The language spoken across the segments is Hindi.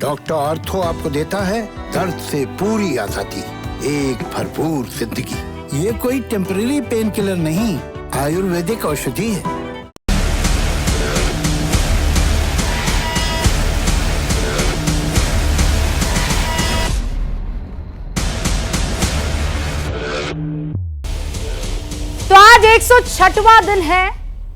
डॉक्टर ऑर्थो आपको देता है दर्द से पूरी आजादी, एक भरपूर जिंदगी। ये कोई टेम्पररी पेन किलर नहीं, आयुर्वेदिक औषधि है। तो आज 106वां दिन है,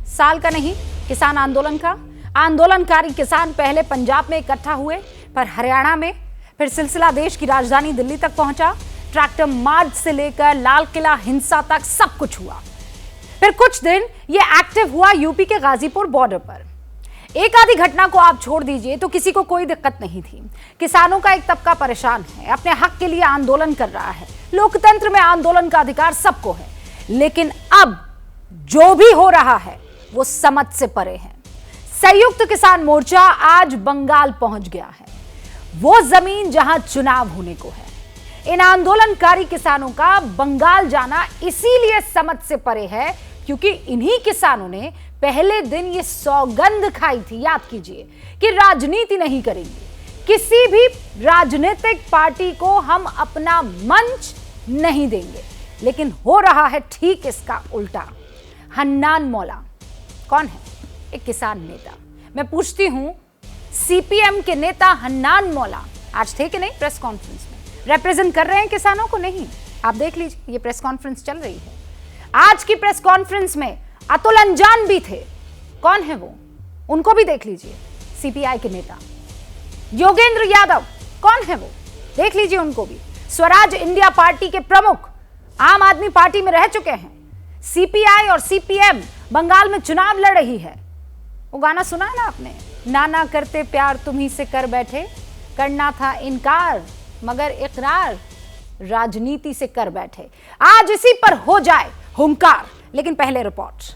साल का नहीं, किसान आंदोलन का। आंदोलनकारी किसान पहले पंजाब में इकट्ठा हुए, पर हरियाणा में, फिर सिलसिला देश की राजधानी दिल्ली तक पहुंचा। ट्रैक्टर मार्च से लेकर लाल किला हिंसा तक सब कुछ हुआ। फिर कुछ दिन ये एक्टिव हुआ यूपी के गाजीपुर बॉर्डर पर। एक आधी घटना को आप छोड़ दीजिए तो किसी को कोई दिक्कत नहीं थी। किसानों का एक तबका परेशान है, अपने हक के लिए आंदोलन कर रहा है। लोकतंत्र में आंदोलन का अधिकार सबको है, लेकिन अब जो भी हो रहा है वो समझ से परे है। संयुक्त किसान मोर्चा आज बंगाल पहुंच गया है, वो जमीन जहां चुनाव होने को है। इन आंदोलनकारी किसानों का बंगाल जाना इसीलिए समझ से परे है क्योंकि इन्हीं किसानों ने पहले दिन ये सौगंध खाई थी, याद कीजिए, कि राजनीति नहीं करेंगे, किसी भी राजनीतिक पार्टी को हम अपना मंच नहीं देंगे। लेकिन हो रहा है ठीक इसका उल्टा। हन्नान मौला कौन है? एक किसान नेता। मैं पूछती हूं, सीपीएम के नेता हन्नान मौला आज थे कि नहीं प्रेस कॉन्फ्रेंस में? रिप्रेजेंट कर रहे हैं किसानों को? नहीं। आप देख लीजिए, ये प्रेस कॉन्फ्रेंस चल रही है। आज की प्रेस कॉन्फ्रेंस में अतुल अंजान भी थे। कौन है वो? उनको भी देख लीजिए। सीपीआई के नेता योगेंद्र यादव, कौन है वो? देख लीजिए उनको भी। स्वराज इंडिया पार्टी के प्रमुख आम आदमी पार्टी में रह चुके हैं। सीपीआई और सीपीएम बंगाल में चुनाव लड़ रही है। वो गाना सुना है ना आपने, नाना करते प्यार तुम्ही से कर बैठे, करना था इनकार मगर इकरार राजनीति से कर बैठे। आज इसी पर हो जाए हुंकार, लेकिन पहले रिपोर्ट।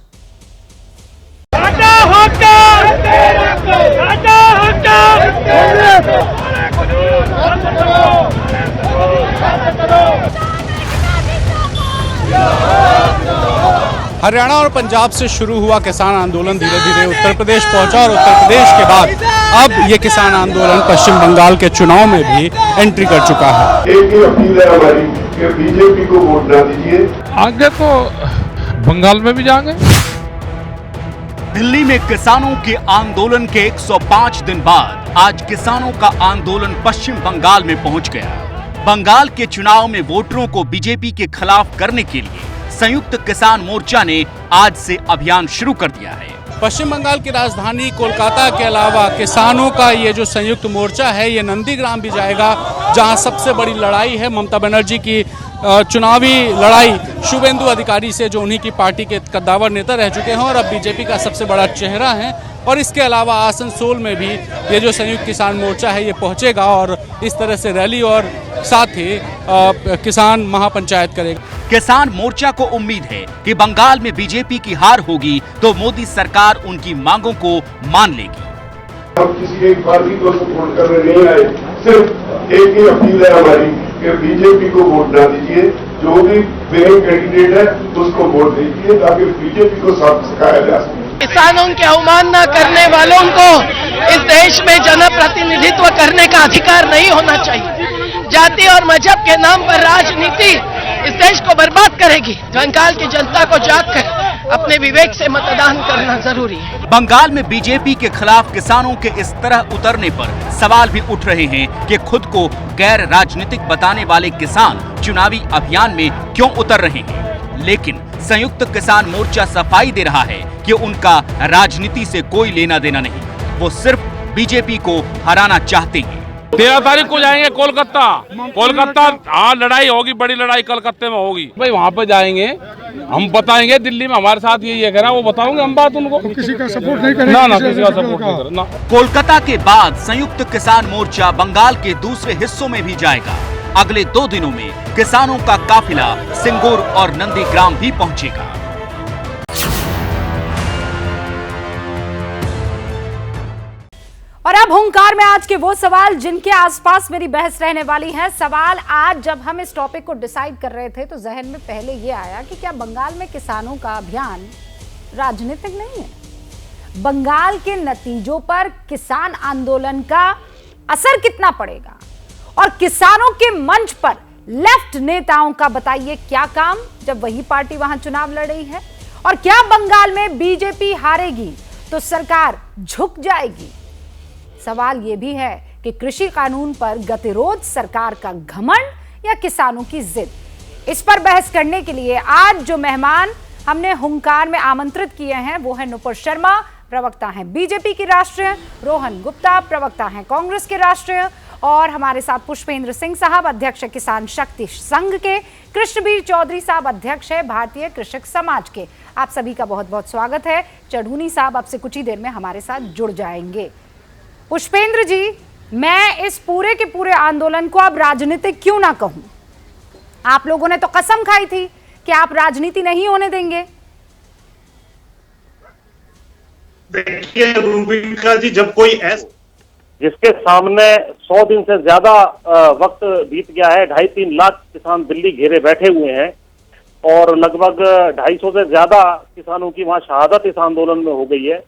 हरियाणा और पंजाब से शुरू हुआ किसान आंदोलन धीरे धीरे उत्तर प्रदेश पहुंचा और उत्तर प्रदेश के बाद अब ये किसान आंदोलन पश्चिम बंगाल के चुनाव में भी एंट्री कर चुका है। एक ही अपील है हमारी कि बीजेपी को वोट ना दीजिए। आगे तो बंगाल में भी जाएंगे। दिल्ली में किसानों के आंदोलन के 105 दिन बाद आज किसानों का आंदोलन पश्चिम बंगाल में पहुंच गया। बंगाल के चुनाव में वोटरों को बीजेपी के खिलाफ करने के लिए संयुक्त किसान मोर्चा ने आज से अभियान शुरू कर दिया है। पश्चिम बंगाल की राजधानी कोलकाता के अलावा किसानों का ये जो संयुक्त मोर्चा है ये नंदीग्राम भी जाएगा, जहां सबसे बड़ी लड़ाई है ममता बनर्जी की चुनावी लड़ाई शुभेंदु अधिकारी से, जो उन्हीं की पार्टी के कद्दावर नेता रह चुके हैं और अब बीजेपी का सबसे बड़ा चेहरा है। और इसके अलावा आसनसोल में भी ये जो संयुक्त किसान मोर्चा है ये पहुंचेगा और इस तरह से रैली और साथ ही किसान महापंचायत करेगा। किसान मोर्चा को उम्मीद है कि बंगाल में बीजेपी की हार होगी तो मोदी सरकार उनकी मांगों को मान लेगी। हम किसी एक पार्टी को सपोर्ट करने नहीं आए, सिर्फ एक ही अपील है हमारी कि बीजेपी को वोट ना दीजिए। जो भी मेन कैंडिडेट है उसको वोट दीजिए ताकि बीजेपी को साफ सिखाया जा सके। किसानों की अवमानना करने वालों को इस देश में जनप्रतिनिधित्व करने का अधिकार नहीं होना चाहिए। जाति और मजहब के नाम पर राजनीति इस देश को बर्बाद करेगी। बंगाल की जनता को जागकर अपने विवेक से मतदान करना जरूरी है। बंगाल में बीजेपी के खिलाफ किसानों के इस तरह उतरने पर सवाल भी उठ रहे हैं कि खुद को गैर राजनीतिक बताने वाले किसान चुनावी अभियान में क्यों उतर रहे हैं। लेकिन संयुक्त किसान मोर्चा सफाई दे रहा है कि उनका राजनीति से कोई लेना देना नहीं, वो सिर्फ बीजेपी को हराना चाहते हैं। 13 तारीख को जाएंगे कोलकाता। हाँ, लड़ाई होगी, बड़ी लड़ाई कलकत्ते में होगी भाई। वहाँ पे जाएंगे, हम बताएंगे दिल्ली में हमारे साथ ये कह रहा है, वो बताओगे हम बात उनको। किसी का सपोर्ट नहीं करेंगे, ना किसी का सपोर्ट नहीं करेंगे। कोलकाता के बाद संयुक्त किसान मोर्चा बंगाल के दूसरे हिस्सों में भी जाएगा। अगले 2 दिनों में किसानों का काफिला सिंगूर और नंदीग्राम भी पहुंचेगा। और अब हुंकार में आज के वो सवाल जिनके आसपास मेरी बहस रहने वाली है। सवाल आज जब हम इस टॉपिक को डिसाइड कर रहे थे तो जहन में पहले ये आया कि क्या बंगाल में किसानों का अभियान राजनीतिक नहीं है? बंगाल के नतीजों पर किसान आंदोलन का असर कितना पड़ेगा? और किसानों के मंच पर लेफ्ट नेताओं का बताइए क्या काम, जब वही पार्टी वहां चुनाव लड़ रही है? और क्या बंगाल में बीजेपी हारेगी तो सरकार झुक जाएगी? सवाल यह भी है कि कृषि कानून पर गतिरोध सरकार का घमंड या किसानों की जिद? इस पर बहस करने के लिए आज जो मेहमान हमने हुंकार में आमंत्रित किए हैं वो है नुपुर शर्मा, प्रवक्ता हैं बीजेपी की राष्ट्रीय, रोहन गुप्ता, प्रवक्ता हैं कांग्रेस के राष्ट्रीय, और हमारे साथ पुष्पेंद्र सिंह साहब, अध्यक्ष किसान शक्ति संघ के, कृष्णबीर चौधरी साहब, अध्यक्ष है भारतीय कृषक समाज के। आप सभी का बहुत बहुत स्वागत है। चढ़ूनी साहब आपसे कुछ ही देर में हमारे साथ जुड़ जाएंगे। पुष्पेंद्र जी, मैं इस पूरे के पूरे आंदोलन को अब राजनीतिक क्यों ना कहूं? आप लोगों ने तो कसम खाई थी कि आप राजनीति नहीं होने देंगे। देखिए रूबिका जी, जब कोई जिसके सामने 100 दिन से ज्यादा वक्त बीत गया है, 2.5-3 लाख किसान दिल्ली घेरे बैठे हुए हैं और लगभग 250 से ज्यादा किसानों की वहां शहादत इस आंदोलन में हो गई है।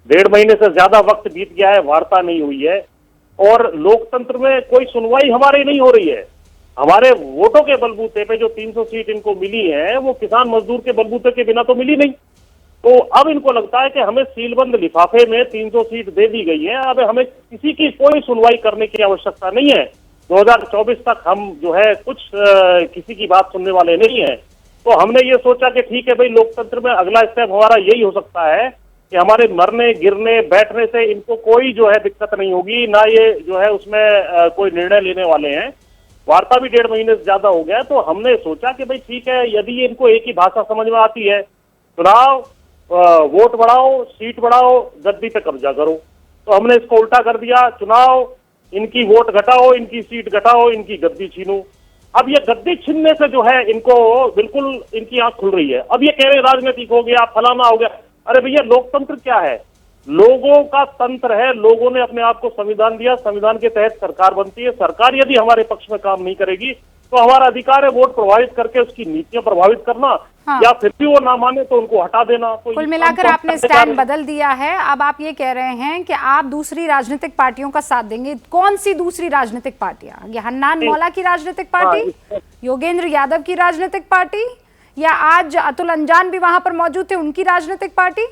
1.5 महीने से ज्यादा वक्त बीत गया है, वार्ता नहीं हुई है और लोकतंत्र में कोई सुनवाई हमारी नहीं हो रही है। हमारे वोटों के बलबूते पे जो 300 सीट इनको मिली है वो किसान मजदूर के बलबूते के बिना तो मिली नहीं। तो अब इनको लगता है कि हमें सीलबंद लिफाफे में 300 सीट दे दी गई है, अब हमें किसी की कोई सुनवाई करने की आवश्यकता नहीं है। 2024 तक हम जो है कुछ किसी की बात सुनने वाले नहीं है। तो हमने ये सोचा कि ठीक है भाई, लोकतंत्र में अगला स्टेप हमारा यही हो सकता है कि हमारे मरने गिरने बैठने से इनको कोई जो है दिक्कत नहीं होगी, ना ये जो है उसमें कोई निर्णय लेने वाले हैं। वार्ता भी 1.5 महीने से ज्यादा हो गया, तो हमने सोचा कि भाई ठीक है, यदि इनको एक ही भाषा समझ में आती है, चुनाव, वोट बढ़ाओ, सीट बढ़ाओ, गद्दी पे कब्जा करो, तो हमने इसको उल्टा कर दिया। चुनाव, इनकी वोट घटाओ, इनकी सीट घटाओ, इनकी गद्दी छीनो। अब ये गद्दी छीनने से जो है इनको बिल्कुल इनकी आंख खुल रही है। अब ये कह रहे राजनीतिक हो गया, फलाना हो गया। अरे भैया, लोकतंत्र क्या है? लोगों का तंत्र है। लोगों ने अपने आप को संविधान दिया, संविधान के तहत सरकार बनती है। सरकार यदि हमारे पक्ष में काम नहीं करेगी तो हमारा अधिकार है वोट प्रभावित करके उसकी नीतियां प्रभावित करना। हाँ। या फिर भी वो ना माने तो उनको हटा देना। तो कुल मिलाकर आपने स्टैंड बदल दिया है। अब आप ये कह रहे हैं कि आप दूसरी राजनीतिक पार्टियों का साथ देंगे। कौन सी दूसरी राजनीतिक पार्टियां? ये हन्नान मौला की राजनीतिक पार्टी, योगेंद्र यादव की राजनीतिक पार्टी, या आज अतुल अंजान भी वहां पर मौजूद थे उनकी राजनीतिक पार्टी,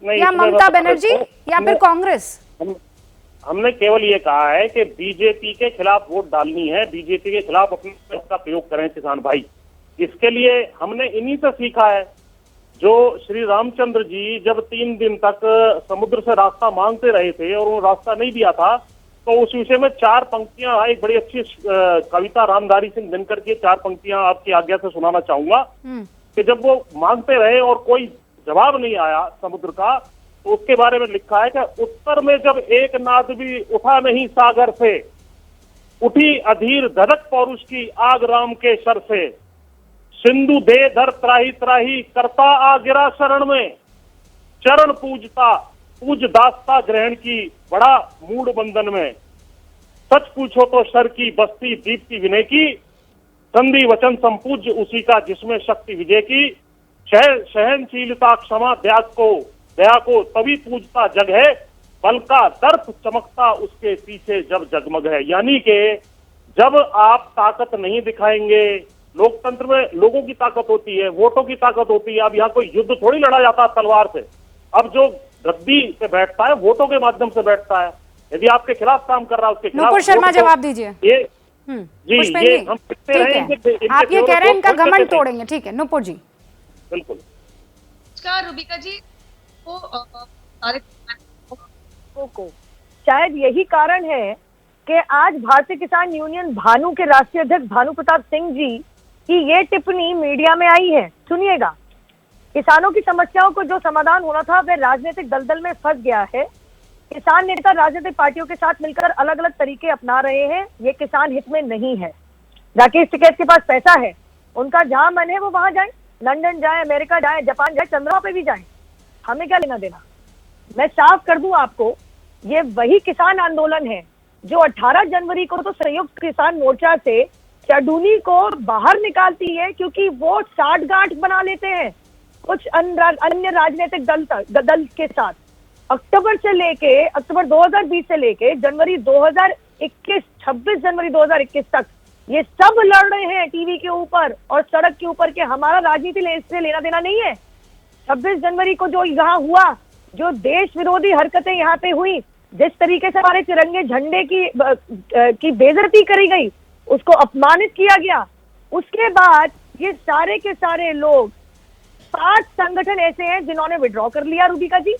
या ममता बनर्जी, या फिर कांग्रेस? हमने केवल ये कहा है कि बीजेपी के खिलाफ वोट डालनी है, बीजेपी के खिलाफ अपने का प्रयोग करें किसान भाई। इसके लिए हमने इन्हीं से सीखा है। जो श्री रामचंद्र जी जब 3 दिन तक समुद्र से रास्ता मांगते रहे थे और वो रास्ता नहीं दिया था, तो उस विषय में 4 पंक्तियां, एक बड़ी अच्छी कविता रामधारी सिंह दिनकर की 4 पंक्तियां आपकी आज्ञा से सुनाना चाहूंगा कि जब वो मांगते रहे और कोई जवाब नहीं आया समुद्र का, तो उसके बारे में लिखा है कि उत्तर में जब एक नाद भी उठा नहीं सागर से, उठी अधीर धड़क पौरुष की आग राम के सर से, सिंधु दे धर त्राही त्राही करता आ गिरा शरण में, चरण पूजता पूज दासता ग्रहण की बड़ा मूड बंधन में, सच पूछो तो शर की बस्ती दीप्ति विनय की, संधि वचन संपूज्य उसी का जिसमें शक्ति विजय की, सहनशीलता क्षमा दया को तभी पूजता जग है, बल का दर्प चमकता उसके पीछे जब जगमग है। यानी कि जब आप ताकत नहीं दिखाएंगे, लोकतंत्र में लोगों की ताकत होती है, वोटों की ताकत होती है। अब यहाँ कोई युद्ध थोड़ी लड़ा जाता है तलवार से। अब जो गद्दी पे बैठता है वोटों के माध्यम से बैठता है। यदि आपके खिलाफ काम कर रहा है उसके खिलाफ। नुपुर शर्मा जवाब दीजिए। ये जी, ये हम देखते रहे। आप ये कह रहे हैं इनका घमंड तोड़ेंगे, ठीक है नुपुर जी? बिल्कुल। नमस्कार रूबिका जी। को शायद यही कारण है कि आज भारतीय किसान यूनियन भानु के राष्ट्रीय अध्यक्ष भानु प्रताप सिंह जी की ये टिप्पणी मीडिया में आई है। सुनिएगा, किसानों की समस्याओं को जो समाधान होना था वह राजनीतिक दलदल में फंस गया है। किसान नेता राजनीतिक पार्टियों के साथ मिलकर अलग अलग तरीके अपना रहे हैं, ये किसान हित में नहीं है। राकेश टिकैत के पास पैसा है, उनका जहां मन है वो वहां जाए, लंदन जाए, अमेरिका जाए, जापान जाए, चंद्रमा पे भी जाए, हमें क्या लेना देना। मैं साफ कर दूं आपको, ये वही किसान आंदोलन है जो 18 जनवरी को तो संयुक्त किसान मोर्चा से चढ़ूनी को बाहर निकालती है, क्योंकि वो साठगांठ बना लेते हैं कुछ अन्य राजनीतिक दल के साथ। अक्टूबर 2020 से लेके जनवरी 2021, 26 जनवरी 2021 तक ये सब लड़ रहे हैं टीवी के ऊपर और सड़क के ऊपर के हमारा राजनीति से लेना देना नहीं है। 26 जनवरी को जो यहाँ हुआ, जो देश विरोधी हरकतें यहाँ पे हुई, जिस तरीके से हमारे तिरंगे झंडे की बेइज्जती करी गई, उसको अपमानित किया गया, उसके बाद ये सारे के सारे लोग 5 संगठन ऐसे हैं जिन्होंने विड्रॉ कर लिया रूबिका जी।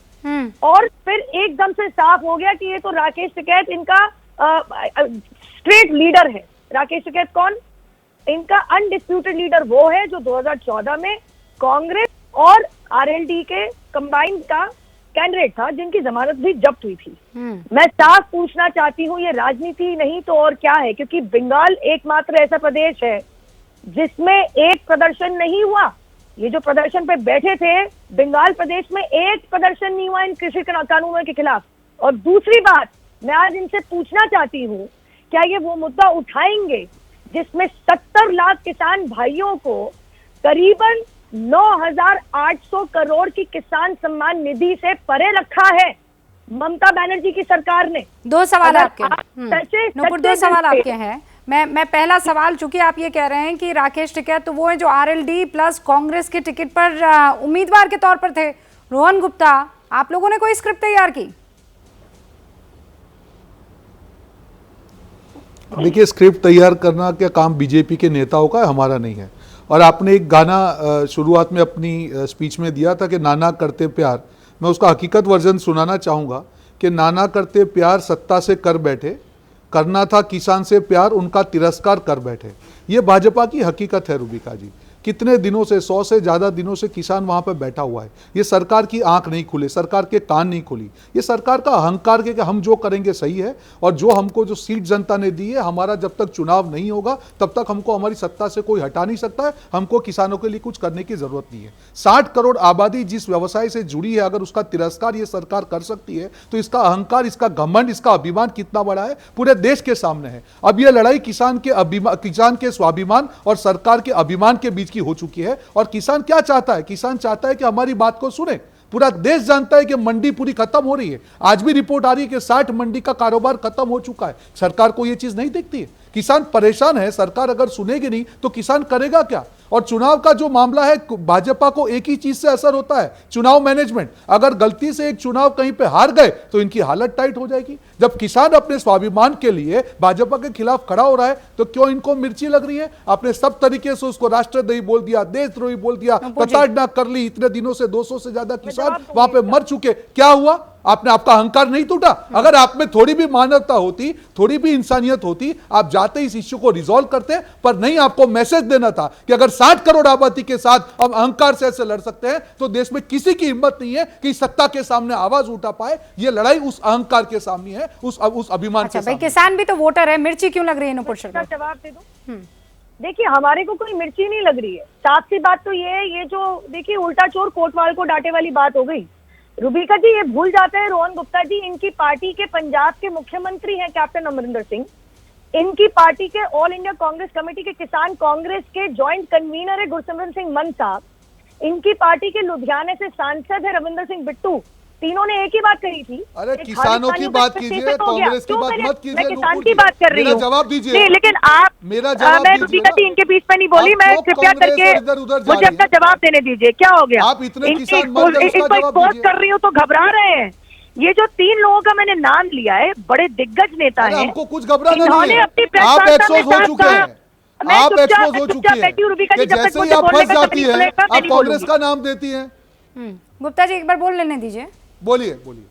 और फिर एकदम से साफ हो गया कि ये तो राकेश टिकैत इनका स्ट्रेट लीडर है। राकेश टिकैत कौन? इनका अनडिस्प्यूटेड लीडर वो है जो 2014 में कांग्रेस और आरएलडी के कंबाइंड का कैंडिडेट था, जिनकी जमानत भी जब्त हुई थी। मैं साफ पूछना चाहती हूँ, ये राजनीति नहीं तो और क्या है? क्योंकि बंगाल एकमात्र ऐसा प्रदेश है जिसमें एक प्रदर्शन नहीं हुआ। ये जो प्रदर्शन पे बैठे थे, बंगाल प्रदेश में एक प्रदर्शन नहीं हुआ इन कृषि कानूनों के खिलाफ। और दूसरी बात, मैं आज इनसे पूछना चाहती हूँ, क्या ये वो मुद्दा उठाएंगे जिसमें 70 लाख किसान भाइयों को करीबन 9,800 करोड़ की किसान सम्मान निधि से परे रखा है ममता बनर्जी की सरकार ने? 2 सवाल आपके नूपुर, 2 सवाल आपके हैं। मैं पहला सवाल, चूंकि आप ये कह रहे हैं कि राकेश टिकैत तो वो है जो आरएलडी प्लस कांग्रेस के टिकट पर उम्मीदवार के तौर पर थे। रोहन गुप्ता, आप लोगों ने कोई स्क्रिप्ट तैयार की? देखिए, स्क्रिप्ट तैयार करना क्या काम बीजेपी के नेताओं का है, हमारा नहीं है। और आपने एक गाना शुरुआत में अपनी स्पीच में दिया था कि नाना करते प्यार, मैं उसका हकीकत वर्जन सुनाना चाहूँगा कि नाना करते प्यार सत्ता से कर बैठे, करना था किसान से प्यार उनका तिरस्कार कर बैठे। ये भाजपा की हकीकत है रूबिका जी। कितने दिनों से, 100 से ज़्यादा दिनों से किसान वहाँ पर बैठा हुआ है। ये सरकार की आंख नहीं खुले, सरकार के कान नहीं खुली। ये सरकार का अहंकार के कि हम जो करेंगे सही है, और जो हमको जो सीट जनता ने दी है, हमारा जब तक चुनाव नहीं होगा तब तक हमको हमारी सत्ता से कोई हटा नहीं सकता है। हमको किसानों के लिए कुछ करने की जरूरत नहीं है। 60 करोड़ आबादी जिस व्यवसाय से जुड़ी है, अगर उसका तिरस्कार ये सरकार कर सकती है तो इसका अहंकार, इसका घमंड, इसका अभिमान कितना बड़ा है पूरे देश के सामने है। अब यह लड़ाई किसान के स्वाभिमान और सरकार के अभिमान के बीच हो चुकी है। और किसान क्या चाहता है? किसान चाहता है कि हमारी बात को सुने। पूरा देश जानता है कि मंडी पूरी खत्म हो रही है। आज भी रिपोर्ट आ रही है कि 60 मंडी का कारोबार खत्म हो चुका है। सरकार को यह चीज नहीं दिखती है। किसान परेशान है, सरकार अगर सुनेगी नहीं तो किसान करेगा क्या? और चुनाव का जो मामला है, भाजपा को एक ही चीज से असर होता है, चुनाव मैनेजमेंट। अगर गलती से एक चुनाव कहीं पे हार गए तो इनकी हालत टाइट हो जाएगी। जब किसान अपने स्वाभिमान के लिए भाजपा के खिलाफ खड़ा हो रहा है तो क्यों इनको मिर्ची लग रही है? आपने सब तरीके से उसको राष्ट्रद्रोही बोल दिया, देशद्रोही बोल दिया, प्रताड़ना कर ली। इतने दिनों से 200 से ज्यादा किसान वहां पे मर चुके। क्या हुआ? आपने, आपका अहंकार नहीं टूटा? अगर आप में थोड़ी भी मानवता होती, थोड़ी भी इंसानियत होती, आप जाते इस इश्यू को रिजॉल्व करते। पर नहीं, आपको मैसेज देना था कि अगर 60 करोड़ आबादी के साथ हम अहंकार से ऐसे लड़ सकते हैं तो देश में किसी की हिम्मत नहीं है कि सत्ता के सामने आवाज उठा पाए। ये लड़ाई उस अहंकार के सामने है, उस अभिमान के सामने। किसान भी तो वोटर है, मिर्ची क्यों लग रही है? नुपुर शर्मा, जवाब दे दो। देखिए, हमारे को कोई मिर्ची नहीं लग रही है। साफ सी बात तो ये है, ये जो देखिए उल्टा चोर कोतवाल को डांटे वाली बात हो गई। रूबिका जी, ये भूल जाते हैं रोहन गुप्ता जी, इनकी पार्टी के पंजाब के मुख्यमंत्री हैं कैप्टन अमरिंदर सिंह। इनकी पार्टी के ऑल इंडिया कांग्रेस कमेटी के किसान कांग्रेस के ज्वाइंट कन्वीनर है गुरसिमरन सिंह मान साहब। इनकी पार्टी के लुधियाने से सांसद है रविंदर सिंह बिट्टू। तीनों ने एक ही बात कही थी। अरे किसानों की बात कीजिए, कांग्रेस की बात मत कीजिए। मैं किसान की बात कर रही हूँ। जवाब दीजिए। नहीं, लेकिन आप, मेरा जवाब मैं रूबिका जी इनके बीच में नहीं बोली, मैं कृपया करके मुझे अपना जवाब देने दीजिए। क्या हो गया? आप इतने किसान इनको एक्सपोज कर रही हूँ तो घबरा रहे हैं। ये जो 3 लोगों का मैंने नाम लिया है, बड़े दिग्गज नेता हैं। हमको कुछ घबराना नहीं है। इन्होंने अपनी प्रेस आप वार्ता एक्सपोज हो चुके हैं। आप एक्सपोज हो चुकी हैं कि जैसे ही आप फंस जाती है आप कांग्रेस का नाम देती हैं। गुप्ता जी, एक बार बोल लेने दीजिए। बोलिए बोलिए।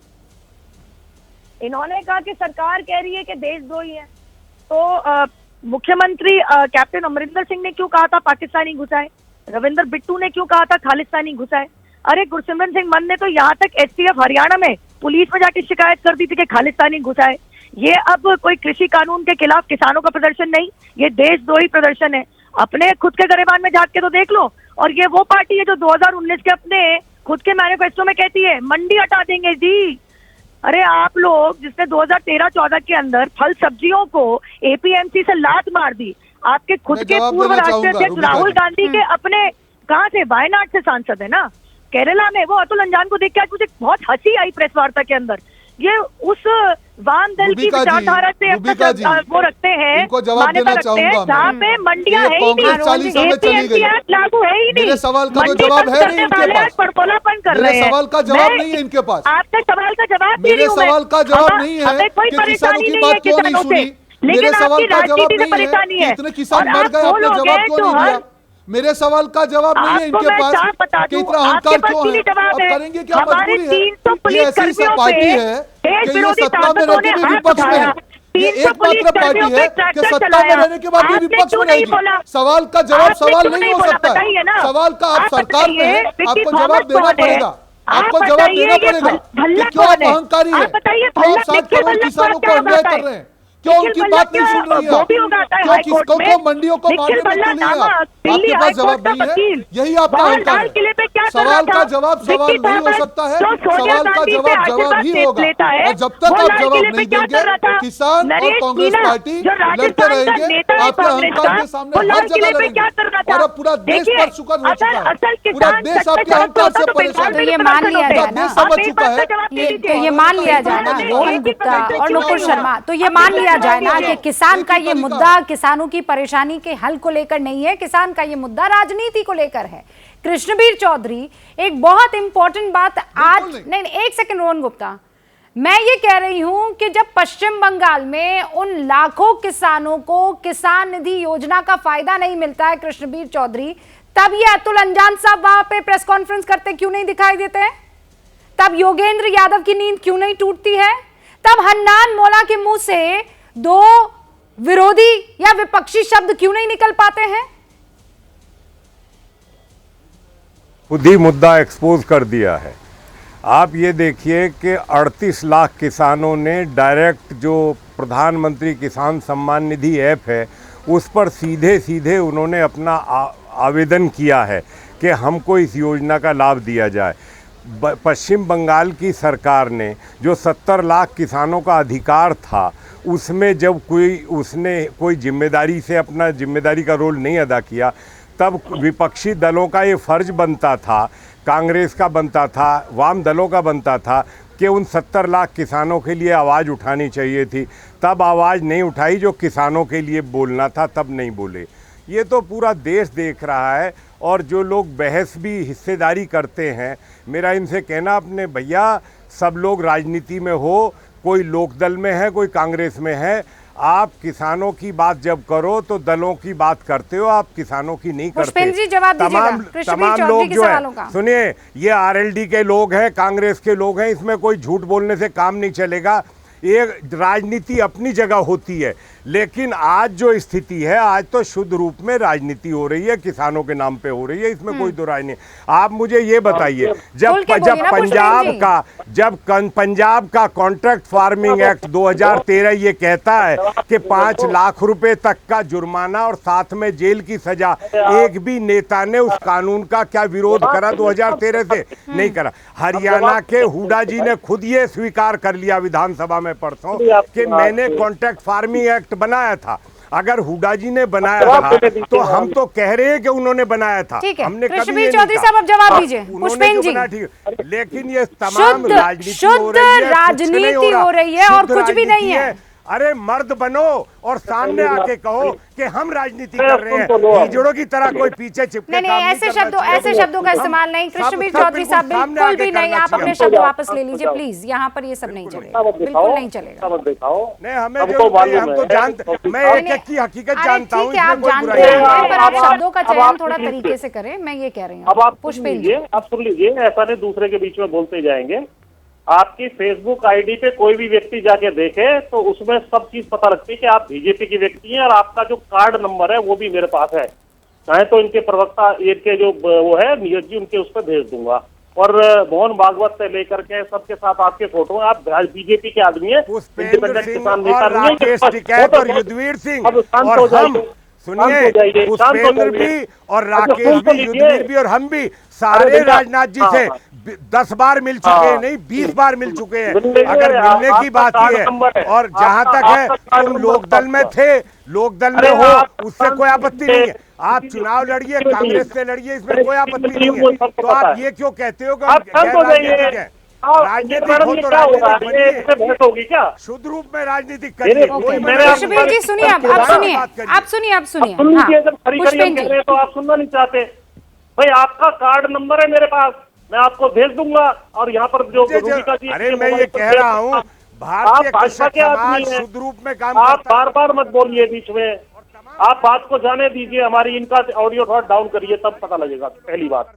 इन्होंने कहा कि सरकार कह रही है कि देशद्रोही है, तो मुख्यमंत्री कैप्टन अमरिंदर सिंह ने क्यों कहा था पाकिस्तानी घुसाए? रविंदर बिट्टू ने क्यों कहा था खालिस्तानी घुसाए? अरे गुरसिमरन सिंह मान ने तो यहाँ तक एसटीएफ हरियाणा में पुलिस में जाके शिकायत कर दी थी कि खालिस्तानी घुसाए। ये अब कोई कृषि कानून के खिलाफ किसानों का प्रदर्शन नहीं, ये देशद्रोही प्रदर्शन है। अपने खुद के गरेबान में झांक के तो देख लो। और ये वो पार्टी है जो 2019 के अपने खुद के मैनिफेस्टो में कहती है मंडी हटा देंगे जी। अरे आप लोग जिसने 2013-14 के अंदर फल सब्जियों को एपीएमसी से लात मार दी, आपके खुद के पूर्व राष्ट्रीय अध्यक्ष राहुल गांधी के अपने कहां से, वायनाड से सांसद है ना। केरला में, वो अतुल अंजान को देख के आज मुझे बहुत हंसी आई प्रेस वार्ता के अंदर। ये उस वाम दल की विचारधारा से वो रखते हैं, मान्यता रखते हैं, जहाँ पे मंडियां है ही नहीं, लागू है ही नहीं। मेरे सवाल का तो जवाब है नहीं इनके पास, पड़पोलापन कर रहे हैं। सवाल का जवाब नहीं है इनके पास। आपके सवाल का जवाब मेरे सवाल का जवाब नहीं है कि किसानों की बात क्यों नहीं सुनी। मेरे सवाल का जवाब नहीं है कि इतने किसान मर गए, आपने जवाब क्यों नहीं दिया। मेरे सवाल का जवाब नहीं है इनके पास कि इतना अहंकार क्यों है। अब करेंगे क्या, मजबूरी है। ये ऐसी पार्टी है कि ये सत्ता में रहकर भी विपक्ष में है। ये एकमात्र पार्टी है कि सत्ता में रहने के बाद भी विपक्ष में रहेगी। सवाल का जवाब सवाल नहीं हो सकता है। सवाल का आप सरकार में है, आपको जवाब देना पड़ेगा। आपको जवाब देना पड़ेगा कि क्यों आप अहंकारी है, क्यों 7 करोड़ किसानों को अन्याय कर रहे हैं, क्यों उनकी बात नहीं सुन रही है, क्यों किसको मंडियों को मारने में तुली है। आपके पास जवाब नहीं है, यही आपका अहंकार है। सवाल का जवाब सवाल नहीं हो सकता है, सवाल का जवाब जवाब ही होगा। और जब तक आप जवाब नहीं देंगे, किसान और कांग्रेस पार्टी लड़ते रहेंगे आपके अहंकार के सामने हर जगह लड़ेंगे। और अब पूरा देश पर शुक्र हो चुका है, पूरा देश आपके अहंकार से परेशान है। ये मान लिया जाए ना, समझ चुका है, ये मान लिया जाए ना रोहन गुप्ता और नुपुर शर्मा, तो ये मान लिया जाए ना कि किसान का ये मुद्दा किसानों की परेशानी के हल को लेकर नहीं है, किसान का ये मुद्दा राजनीति को लेकर है। कृष्णबीर चौधरी, एक बहुत इंपॉर्टेंट बात आज नहीं, एक सेकंड रोहन गुप्ता, मैं ये कह रही हूं कि जब पश्चिम बंगाल में उन लाखों किसानों को किसान निधि योजना का फायदा नहीं मिलता है कृष्णबीर चौधरी, तब ये अतुल अंजान साहब वहां पे प्रेस कॉन्फ्रेंस करते क्यों नहीं दिखाई देते हैं? तब योगेंद्र यादव की नींद क्यों नहीं टूटती है? तब हन्नान मोला के मुंह से 2 विरोधी या विपक्षी शब्द क्यों नहीं निकल पाते हैं? खुद ही मुद्दा एक्सपोज कर दिया है। आप ये देखिए कि 38 लाख किसानों ने डायरेक्ट जो प्रधानमंत्री किसान सम्मान निधि ऐप है उस पर सीधे सीधे उन्होंने अपना आवेदन किया है कि हमको इस योजना का लाभ दिया जाए। पश्चिम बंगाल की सरकार ने जो 70 लाख किसानों का अधिकार था उसमें जब उसने कोई जिम्मेदारी से अपना जिम्मेदारी का रोल नहीं अदा किया, तब विपक्षी दलों का ये फर्ज बनता था, कांग्रेस का बनता था, वाम दलों का बनता था कि उन 70 लाख किसानों के लिए आवाज़ उठानी चाहिए थी। तब आवाज़ नहीं उठाई, जो किसानों के लिए बोलना था तब नहीं बोले। ये तो पूरा देश देख रहा है। और जो लोग बहस भी हिस्सेदारी करते हैं, मेरा इनसे कहना, अपने भैया सब लोग राजनीति में हो, कोई लोकदल में है, कोई कांग्रेस में है, आप किसानों की बात जब करो तो दलों की बात करते हो, आप किसानों की नहीं करते। जी जवाब तमाम लोग जो है, सुनिए, ये आरएलडी के लोग हैं, कांग्रेस के लोग हैं, इसमें कोई झूठ बोलने से काम नहीं चलेगा। ये राजनीति अपनी जगह होती है, लेकिन आज जो स्थिति है, आज तो शुद्ध रूप में राजनीति हो रही है, किसानों के नाम पे हो रही है, इसमें कोई दो राय नहीं। आप मुझे ये बताइए, जब पंजाब का कॉन्ट्रैक्ट फार्मिंग एक्ट 2013 ये कहता है कि 5 लाख रुपए तक का जुर्माना और साथ में जेल की सजा, एक भी नेता ने उस कानून का क्या विरोध करा 2013 से? नहीं करा। हरियाणा के हुडा जी ने खुद ये स्वीकार कर लिया विधानसभा में परसों कि मैंने कॉन्ट्रैक्ट फार्मिंग एक्ट बनाया था। अगर हुडा जी ने बनाया था तो हम तो कह रहे हैं कि उन्होंने बनाया था, हमने कभी ये चौधरी साहब अब जवाब दीजिए। पुष्पेन जी, लेकिन ये तमाम शुद्ध राजनीति हो रही है और कुछ भी नहीं है। अरे मर्द बनो और सामने आके कहो कि हम राजनीति कर रहे हैं, हिजड़ों की तरह कोई पीछे चिपके नहीं, ऐसे शब्दों का इस्तेमाल नहीं। कृष्णबीर चौधरी साहब, बिल्कुल भी नहीं। आप अपने शब्द वापस ले लीजिए प्लीज, यहाँ पर ये सब नहीं चलेगा, बिल्कुल नहीं चलेगा। नहीं, हमें हम तो जानते, मैं एक की हकीकत जानता हूँ, आप जानते हैं, पर आप शब्दों का चयन थोड़ा तरीके से करें, मैं ये कह रही हूँ। अब आप सुन लीजिए, ऐसा नहीं दूसरे के बीच में बोलते जाएंगे। आपकी फेसबुक आईडी पे कोई भी व्यक्ति जाके देखे तो उसमें सब चीज पता लगती है कि आप बीजेपी की व्यक्ति हैं, और आपका जो कार्ड नंबर है वो भी मेरे पास है। चाहे तो इनके प्रवक्ता, इनके जो वो है नीरज जी, उनके उस पर भेज दूंगा। और मोहन भागवत से लेकर के सबके साथ आपके फोटो हैं। आप बीजेपी के आदमी है, इंडिपेंडेंट किसान नेता नहीं है। युद्धवीर सिंह और हम, सुनिए, पुष्पेंद्र भी और राकेश भी, युद्धवीर भी और हम भी सारे राजनाथ जी से 10 बार मिल चुके हैं, नहीं 20 बार मिल चुके हैं। अगर मिलने की बात ही है, और जहां तक है तुम लोकदल में थे, लोकदल में हो, उससे कोई आपत्ति नहीं है। आप चुनाव लड़िए, कांग्रेस से लड़िए, इसमें कोई आपत्ति नहीं है। तो आप ये क्यों कहते हो कि राजनीतिक है? राजनीतिक हो तो राजनीतिक होगी क्या? शुद्ध रूप में राजनीतिक करिए। पुष्पेन जी सुनिए, आप सुनिए। पुष्पेन जी तो आप सुनना नहीं चाहते भाई, आपका कार्ड नंबर है मेरे पास, मैं आपको भेज दूंगा। और यहाँ पर जो अरे मैं ये कह रहा हूँ, भारतीय भाषा के आदमी हैं, शुद्ध रूप में काम आप बार बार मत बोलिए बीच में, आप बात को जाने दीजिए। हमारी इनका ऑडियो थोड़ा डाउन करिए, तब पता लगेगा। पहली बात।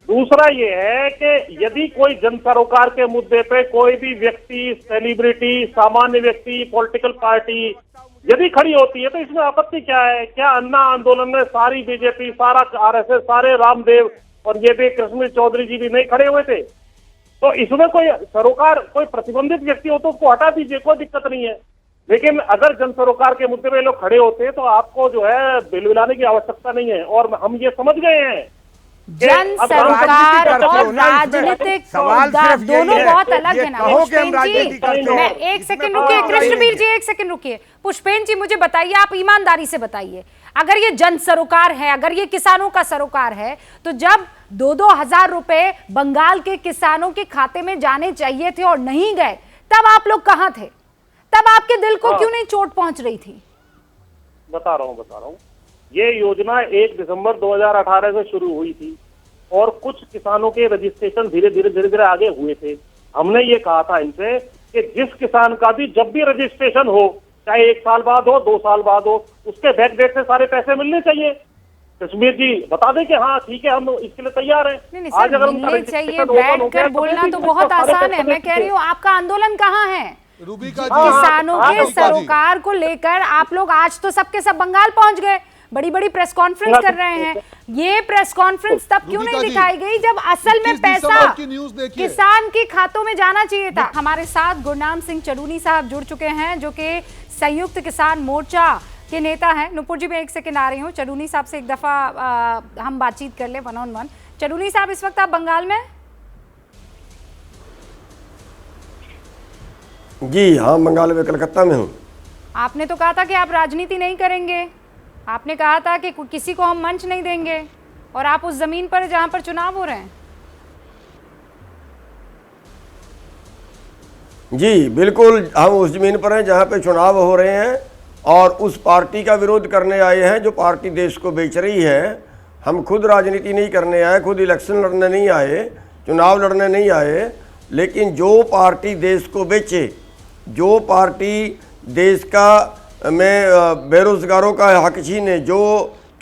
दूसरा ये है कि यदि कोई जन सरोकार के मुद्दे पे कोई भी व्यक्ति, सेलिब्रिटी, सामान्य व्यक्ति, पॉलिटिकल पार्टी यदि खड़ी होती है तो इसमें आपत्ति क्या है? क्या अन्ना आंदोलन में सारी बीजेपी, सारा आरएसएस, सारे रामदेव और ये भी कृष्ण चौधरी जी भी नहीं खड़े हुए थे? तो इसमें कोई सरोकार, कोई प्रतिबंधित व्यक्ति हो तो उसको हटा दीजिए, कोई दिक्कत नहीं है। लेकिन अगर जन सरोकार के मुद्दे पे लोग खड़े होते हैं तो आपको जो है बिलबिलाने की आवश्यकता नहीं है। और हम ये समझ गए हैं जन सरोकार और राजनीतिक दोनों बहुत अलग है ना। पुष्पेन जी, मैं एक सेकंड रुकिए, कृष्णवीर जी एक सेकंड रुकिए। पुष्पेन जी मुझे बताइए, आप ईमानदारी से बताइए, अगर ये जन सरोकार है, अगर ये किसानों का सरोकार है, तो जब 2-2 हजार रुपए बंगाल के किसानों के खाते में जाने चाहिए थे और नहीं गए, तब आप लोग कहां थे? तब आपके दिल को क्यों नहीं चोट पहुंच रही थी? बता रहा हूं। ये योजना 1 दिसंबर 2018 से शुरू हुई थी और कुछ किसानों के रजिस्ट्रेशन धीरे धीरे आगे हुए थे। हमने ये कहा था इनसे कि जिस किसान का भी जब भी रजिस्ट्रेशन हो, चाहे 1 साल बाद हो, 2 साल बाद हो, उसके बैक डेट से सारे पैसे मिलने चाहिए। कश्मीर जी बता दें कि हाँ ठीक है, हम इसके लिए तैयार हैं। आज अगर मिलने चाहिए, बैठकर बोलना तो बहुत आसान है। मैं कह रही हूँ आपका आंदोलन कहाँ है? किसानों के सरोकार को लेकर आप लोग आज तो सबके सब बंगाल पहुंच गए, बड़ी बड़ी प्रेस कॉन्फ्रेंस कर रहे हैं। ये प्रेस कॉन्फ्रेंस तब क्यों नहीं दिखाई गई जब असल में पैसा किसान के खातों में जाना चाहिए था? हमारे साथ गुरनाम सिंह चडूनी साहब जुड़ चुके हैं, जो कि संयुक्त किसान मोर्चा के नेता हैं। नुपुर जी, मैं एक सेकंड आ रही हूँ। चडूनी साहब से एक दफा हम बातचीत कर ले 1-on-1। चडूनी साहब, इस वक्त आप बंगाल में? जी हाँ, बंगाल में, कलकत्ता में हूँ। आपने तो कहा था कि आप राजनीति नहीं करेंगे, आपने कहा था कि किसी को हम मंच नहीं देंगे, और आप उस जमीन पर जहां पर चुनाव हो रहे हैं। जी बिल्कुल, हम उस जमीन पर हैं जहां पे चुनाव हो रहे हैं और उस पार्टी का विरोध करने आए हैं जो पार्टी देश को बेच रही है। हम खुद राजनीति नहीं करने आए, खुद इलेक्शन लड़ने नहीं आए, चुनाव लड़ने नहीं आए, लेकिन जो पार्टी देश को बेचे, जो पार्टी देश का में बेरोजगारों का हक छीने, जो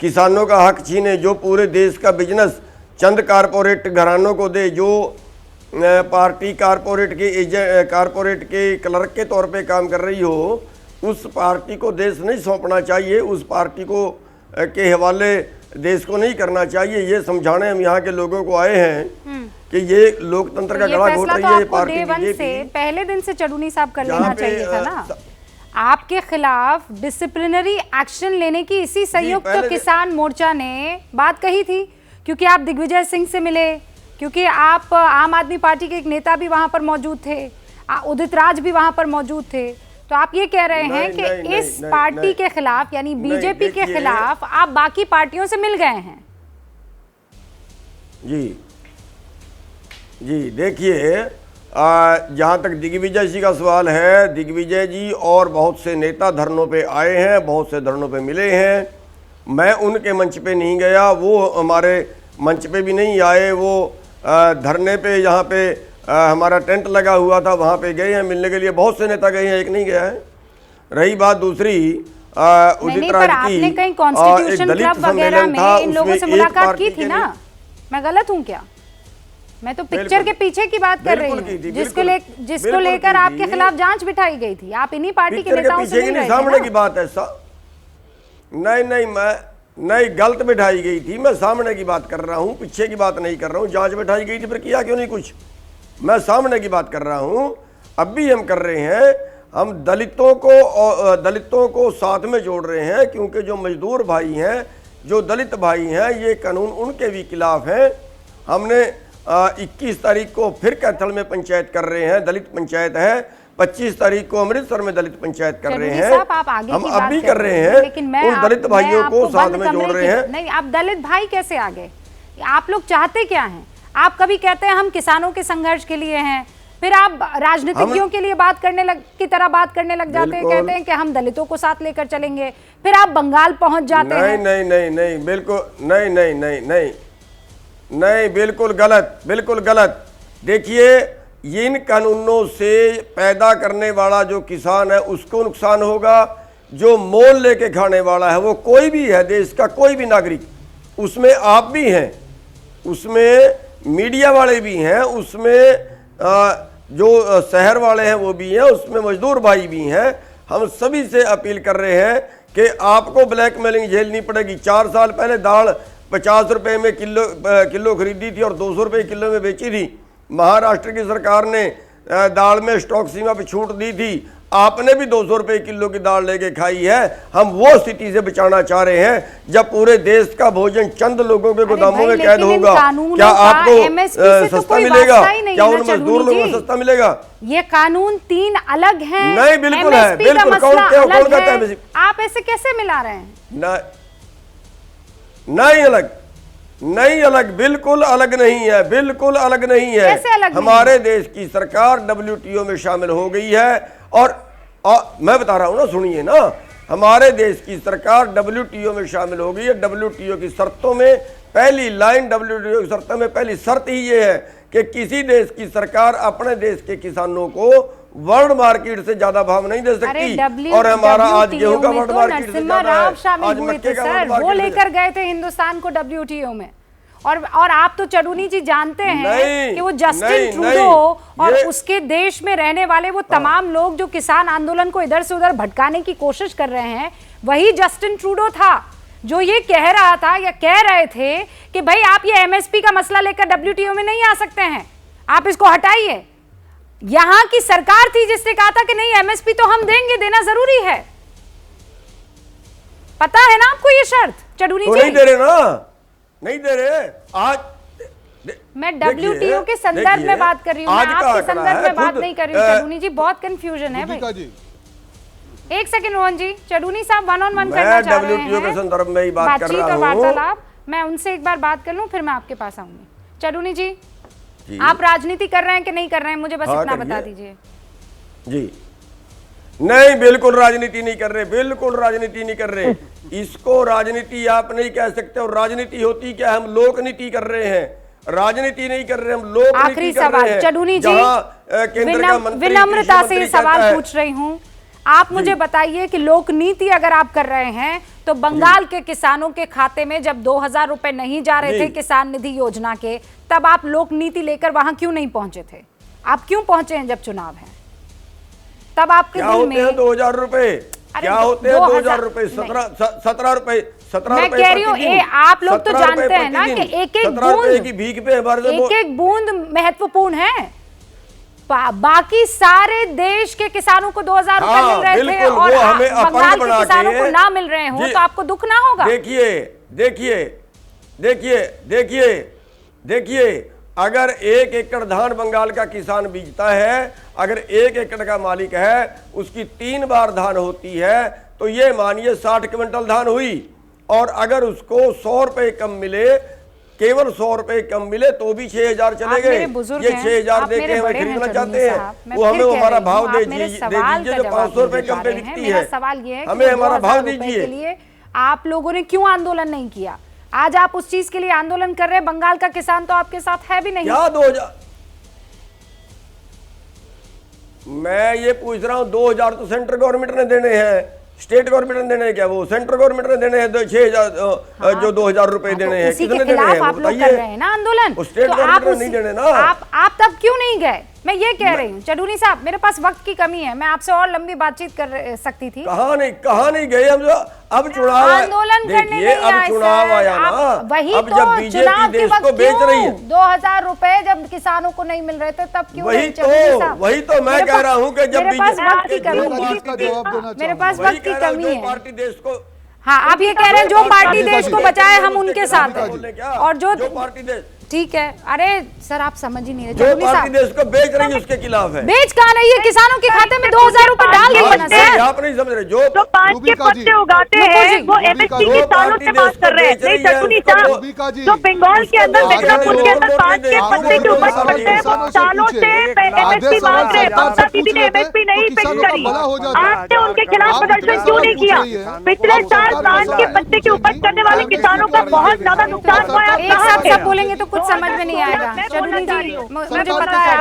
किसानों का हक छीने, जो पूरे देश का बिजनेस चंद कारपोरेट घरानों को दे, जो पार्टी कारपोरेट के क्लर्क के तौर पे काम कर रही हो, उस पार्टी को देश नहीं सौंपना चाहिए, उस पार्टी को के हवाले देश को नहीं करना चाहिए। ये समझाने हम यहाँ के लोगों को आए हैं कि ये लोकतंत्र का गला घोट रही है ये पार्टी बीजेपी। पहले दिन से चडूनी साहब कर लेना चाहिए था ना। आपके खिलाफ डिसिप्लिनरी एक्शन लेने की इसी संयुक्त किसान मोर्चा ने बात कही थी, क्योंकि आप दिग्विजय सिंह से मिले, क्योंकि आप आम आदमी पार्टी के एक नेता भी वहां पर मौजूद थे, उदित राज भी वहां पर मौजूद थे। तो आप ये कह रहे हैं कि इस पार्टी के खिलाफ, यानी बीजेपी के खिलाफ, आप बाकी पार्टियों से मिल गए हैं। जी देखिए, जहाँ तक दिग्विजय जी का सवाल है, दिग्विजय जी और बहुत से नेता धरनों पे आए हैं, बहुत से धरनों पे मिले हैं। मैं उनके मंच पे नहीं गया, वो हमारे मंच पे भी नहीं आए। वो धरने पे जहाँ पे हमारा टेंट लगा हुआ था वहाँ पे गए हैं मिलने के लिए, बहुत से नेता गए हैं, एक नहीं गया है। रही बात दूसरी उदित राज की, एक दलित सम्मेलन था, इन लोगों से मुलाकात की थी ना? मैं गलत हूँ क्या? मैं तो पिक्चर के पीछे की बात कर रही हूँ, जिसको लेकर आपके खिलाफ जांच बिठाई गई थी। आप इन्हीं पार्टी के नेताओं से मिल रहे थे ना? सामने की बात है। नहीं, मैं गलत बिठाई गई थी, मैं सामने की बात कर रहा हूँ, पीछे की बात नहीं कर रहा हूँ। जांच बिठाई गई थी, फिर किया क्यों नहीं कुछ? मैं सामने की बात कर रहा हूँ, अब भी हम कर रहे हैं। हम दलितों को साथ में जोड़ रहे हैं, क्योंकि जो मजदूर भाई हैं, जो दलित भाई हैं, ये कानून उनके भी खिलाफ हैं। हमने 21 तारीख को फिर कैथल में पंचायत कर रहे हैं, दलित पंचायत है। 25 तारीख को अमृतसर में दलित पंचायत कर रहे हैं। हम अब भी कर रहे हैं, लेकिन उन दलित भाइयों को साथ में जोड़ रहे हैं। नहीं, आप दलित भाई कैसे आ गए? आप लोग चाहते क्या हैं? आप कभी कहते हैं हम किसानों के संघर्ष के लिए हैं, फिर आप राजनीतिज्ञों के लिए बात करने लग जाते हैं, कहते हैं कि हम दलितों को साथ लेकर चलेंगे, फिर आप बंगाल पहुंच जाते हैं। नहीं, बिल्कुल नहीं, बिल्कुल गलत। देखिए, इन कानूनों से पैदा करने वाला जो किसान है उसको नुकसान होगा, जो मोल लेके खाने वाला है वो कोई भी है, देश का कोई भी नागरिक, उसमें आप भी हैं, उसमें मीडिया वाले भी हैं, उसमें जो शहर वाले हैं वो भी हैं, उसमें मजदूर भाई भी हैं। हम सभी से अपील कर रहे हैं कि आपको ब्लैकमेलिंग झेलनी पड़ेगी। 4 साल पहले दाल 50 रुपए में किलो खरीदी थी और 200 रुपए किलो में बेची थी। महाराष्ट्र की सरकार ने दाल में स्टॉक सीमा पर छूट दी थी, आपने भी 200 रुपए किलो की दाल लेके खाई है। हम वो स्थिति से बचाना चाह रहे हैं जब पूरे देश का भोजन चंद लोगों के गोदामों में कैद होगा। क्या आपको सस्ता मिलेगा? क्या उन मजदूर लोगों को सस्ता मिलेगा? ये कानून 3 अलग हैं। नहीं, बिल्कुल है, बिल्कुल। कौन कहता है? आप ऐसे कैसे मिला रहे हैं? नहीं अलग, बिल्कुल अलग नहीं है, बिल्कुल अलग नहीं है। कैसे अलग? हमारे देश की सरकार WTO में शामिल हो गई है और मैं बता रहा हूं ना, सुनिए ना, हमारे देश की सरकार WTO में शामिल हो गई है। WTO की शर्तों में पहली लाइन, WTO की शर्तों में पहली शर्त ही ये है कि किसी देश की सरकार अपने देश के किसानों को वर्ल्ड मार्केट से ज्यादा भाव नहीं दे सकती। और हमारा आज गेहूं का वर्ल्ड मार्केट से ज्यादा है, आज मक्के का वर्ल्ड मार्केट। वो लेकर गए थे हिंदुस्तान को WTO में। और आप तो चडूनी जी जानते हैं कि वो जस्टिन ट्रूडो और उसके देश में रहने वाले वो तमाम लोग जो किसान आंदोलन को इधर से उधर भटकाने की कोशिश कर रहे हैं, वही जस्टिन ट्रूडो था जो ये कह रहा था या कह रहे थे कि भाई आप ये MSP का मसला लेकर WTO में नहीं आ सकते हैं, आप इसको हटाइए। यहां की सरकार थी जिसने कहा था कि नहीं, MSP तो हम देंगे, देना जरूरी है। पता है ना आपको ये शर्त? चडूनी जी नहीं दे रहे ना, नहीं दे रहे। आज मैं WTO के संदर्भ में बात कर रही हूँ, मैं आपके संदर्भ में बात नहीं कर रही हूँ। चडूनी जी, बहुत कंफ्यूजन है भाई। एक सेकंड रोहन जी, चडूनी साहब 1-on-1 करना चाह रहे हैं। WTO के संदर्भ में ही बात कर रहा हूँ। वार्तालाप, मैं उनसे एक बार बात कर लूं, फिर मैं आपके पास आऊंगी। चडूनी जी, आप राजनीति कर रहे हैं कि नहीं कर रहे हैं, मुझे बस इतना बता दीजिए। जी नहीं, बिल्कुल राजनीति नहीं कर रहे, बिल्कुल राजनीति नहीं कर रहे। इसको राजनीति आप नहीं कह सकते। और राजनीति होती क्या? हम लोक नीति कर रहे हैं, राजनीति नहीं कर रहे, हम लोक आखिरी सवाल चडूनी जी, विनम्रता से सवाल पूछ रही हूँ, आप मुझे बताइए कि लोक नीति अगर आप कर रहे हैं तो बंगाल के किसानों के खाते में जब 2000 रुपए नहीं जा रहे थे किसान निधि योजना के, तब आप लोक नीति लेकर वहां क्यों नहीं पहुंचे थे? आप क्यों पहुंचे हैं जब चुनाव है? तब आपके दिल में 2000 रुपए क्या होते हैं? 2000 रुपए 17 रुपए मैं कह रही हूँ, आप लोग तो जानते हैं ना कि एक एक बूंद महत्वपूर्ण है। बाकी सारे देश के किसानों को 2000 रुपए मिल रहे थे और बंगाल के किसानों को ना मिल रहे हो, तो आपको दुख ना होगा? देखिए, अगर 1 एकड़ धान बंगाल का किसान बीजता है, अगर 1 एकड़ का मालिक है, उसकी 3 बार धान होती है, तो ये मानिए 60 क्विंटल धान हुई। और अगर उसको 100 रुपए कम मिले, केवल 100 रुपए कम मिले, तो भी 6000 चले गए। ये 6000 देके हमें खरीदना चाहते हैं, वो हमें हमारा भाव दे दीजिए जो 500 रुपए कम पे बिकती है। सवाल ये है, हमें हमारा भाव दीजिए। आप लोगों ने क्यों आंदोलन नहीं किया? आज आप उस चीज के लिए आंदोलन कर रहे हैं, बंगाल का किसान तो आपके साथ है भी नहीं। क्या 2000? मैं ये पूछ रहा हूँ, 2000 तो सेंट्रल गवर्नमेंट ने देने हैं, स्टेट गवर्नमेंट ने देने हैं क्या? वो सेंट्रल गवर्नमेंट ने देने हैं 6000 जो 2000 रुपए देने हैं, कितने देने हैं? आप लोग कर रहे हैं ना आंदोलन, स्टेट गवर्नमेंट ने नहीं देने ना। आप तब क्यों नहीं गए? मैं ये कह रही हूँ चडूनी साहब, मेरे पास वक्त की कमी है, मैं आपसे और लंबी बातचीत कर सकती थी। कहाँ नहीं गए हम। जो अब चुनाव आंदोलन करने नहीं अब चुनाव आया ना, वही अब तो जब बीजेपी देश को बेच रही है, 2000 रुपए जब किसानों को नहीं मिल रहे थे तब क्यों? वही तो मैं कह रहा हूँ कि जब मेरे पास वक्त की कमी है, पार्टी देश को। हाँ, आप ये कह रहे हैं जो पार्टी देश को बचाए हम उनके साथ हैं, और जो पार्टी देश ठीक है। अरे सर आप समझ ही नहीं रहे। जो पार्टी देश को बेच रही है उसके खिलाफ है। बेच कहाँ रही है? किसानों के खाते में 2000 रुपए डाल दिए ना सर। आप नहीं समझ रहे। जो पान के पत्ते उगाते हैं वो एमएसपी की सालों से बात कर रहे हैं। नहीं शकुनी साहब, जो बंगाल के अंदर मिर्जापुर के अंदर पान के पत्ते की उपज करते हैं वो सालों से एमएसपी मांग रहे हैं। ममता दीदी ने एमएसपी नहीं फिक्स करी, आपने उनके खिलाफ प्रदर्शन क्यों नहीं किया? पिछले साल पान के पत्ते की उपज करने वाले किसानों का बहुत ज्यादा नुकसान हुआ। एक साथ सब बोलेंगे तो कुछ समझ में नहीं आएगा। चलूनी जी, मुझे पता है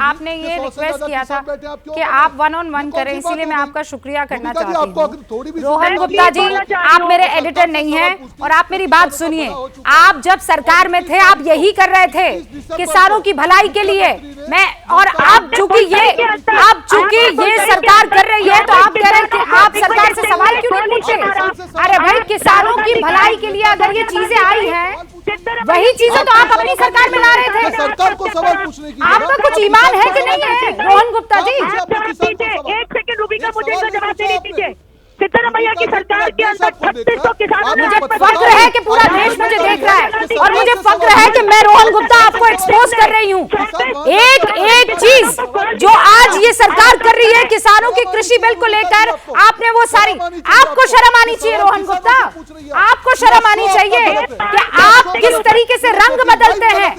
आपने ये रिक्वेस्ट किया था कि आप 1-on-1 करें, इसीलिए मैं आपका शुक्रिया करना चाहती हूँ। रोहन गुप्ता जी, आप मेरे एडिटर नहीं हैं और आप मेरी बात सुनिए। आप जब सरकार में थे आप यही कर रहे थे किसानों की भलाई के लिए। और आप चूंकि ये सरकार कर रही है तो आप कह रहे हैं कि आप सरकार से सवाल क्यों नहीं पूछे? अरे भाई, किसानों की भलाई के लिए अगर ये चीजें आई हैं, वही चीजें तो आप अपनी सरकार में ला रहे थे। सरकार को सवाल पूछने की आपका कुछ ईमान है कि नहीं है रोहन गुप्ता जी? एक सेकंड रूबिका, मुझे इसका जवाब देने दीजिए। सिद्धरामैया की सरकार के अंदर 3600 किसानों ने फक्र है कि पूरा देश मुझे देख रहा है और मुझे फक्र है कि मैं रोहन गुप्ता आपको एक्सपोज कर रही हूँ। एक चीज जो आज ये सरकार कर रही है किसानों की कृषि बिल को लेकर, आपने वो सारी, आपको शर्म आनी चाहिए रोहन गुप्ता, आपको शर्म आनी चाहिए कि आप किस तरीके से रंग बदलते हैं।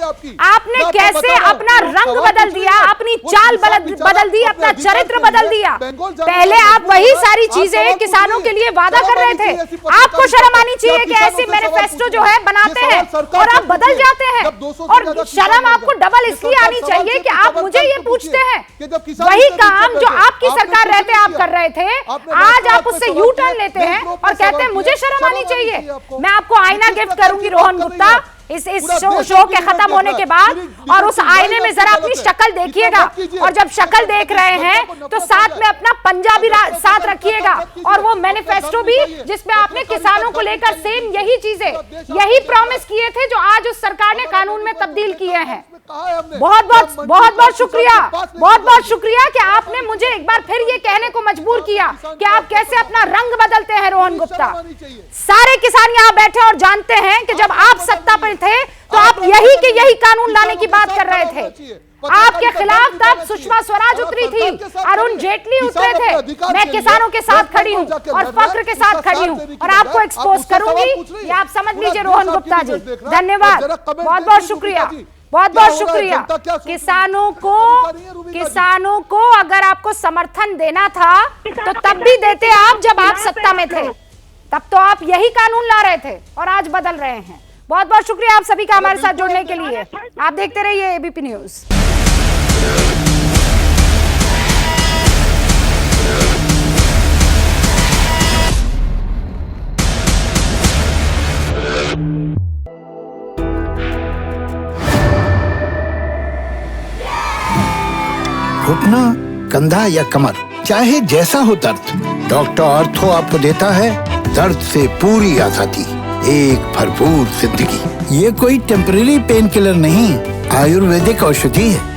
आपने कैसे अपना रंग बदल दिया, अपनी चाल बदल दी, अपना चरित्र बदल दिया। पहले आप वही सारी चीजें किसानों के लिए वादा कर रहे थे। आपको शर्म आनी चाहिए कि ऐसे मैनिफेस्टो जो है बनाते हैं और आप बदल जाते हैं। और शर्म आपको डबल इसलिए आनी चाहिए कि आप मुझे ये पूछते हैं वही काम जो आपकी सरकार रहते आप कर रहे थे, आज आप उससे यू टर्न लेते हैं और कहते हैं मुझे शर्म आनी चाहिए। मैं आपको आईना गिफ्ट करूंगी रोहन गुप्ता इस शो के खत्म होने के बाद, और उस आईने में जरा अपनी शक्ल देखिएगा। और जब शक्ल देख रहे हैं तो साथ में अपना पंजा भी साथ रखिएगा और वो मैनिफेस्टो भी जिसमें आपने किसानों को लेकर सेम यही चीजें, यही प्रॉमिस किए थे जो आज उस सरकार ने कानून में तब्दील किए हैं। बहुत बहुत शुक्रिया कि आपने मुझे एक बार फिर ये कहने को मजबूर किया कि आप कैसे अपना रंग बदलते हैं रोहन गुप्ता। सारे किसान यहाँ बैठे और जानते हैं कि जब आप सत्ता पर थे तो आप यही कानून लाने की बात कर रहे थे। आपके खिलाफ तब सुषमा स्वराज उतरी थी, अरुण जेटली उतरे थे। मैं किसानों के साथ खड़ी हूँ और फक्र के साथ खड़ी हूँ और आपको एक्सपोज करूंगी, ये आप समझ लीजिए रोहन गुप्ता जी। धन्यवाद, बहुत बहुत शुक्रिया, बहुत शुक्रिया। किसानों को अगर आपको समर्थन देना था तो तब भी देते आप जब आप सत्ता में थे, तब तो आप यही कानून ला रहे थे और आज बदल रहे हैं। बहुत बहुत शुक्रिया आप सभी का हमारे साथ जुड़ने के लिए। आप देखते रहिए एबीपी न्यूज। घुटना, कंधा या कमर, चाहे जैसा हो दर्द, डॉक्टर ऑर्थो आपको देता है दर्द से पूरी आजादी, एक भरपूर जिंदगी। ये कोई टेम्परेरी पेन किलर नहीं, आयुर्वेदिक औषधि है।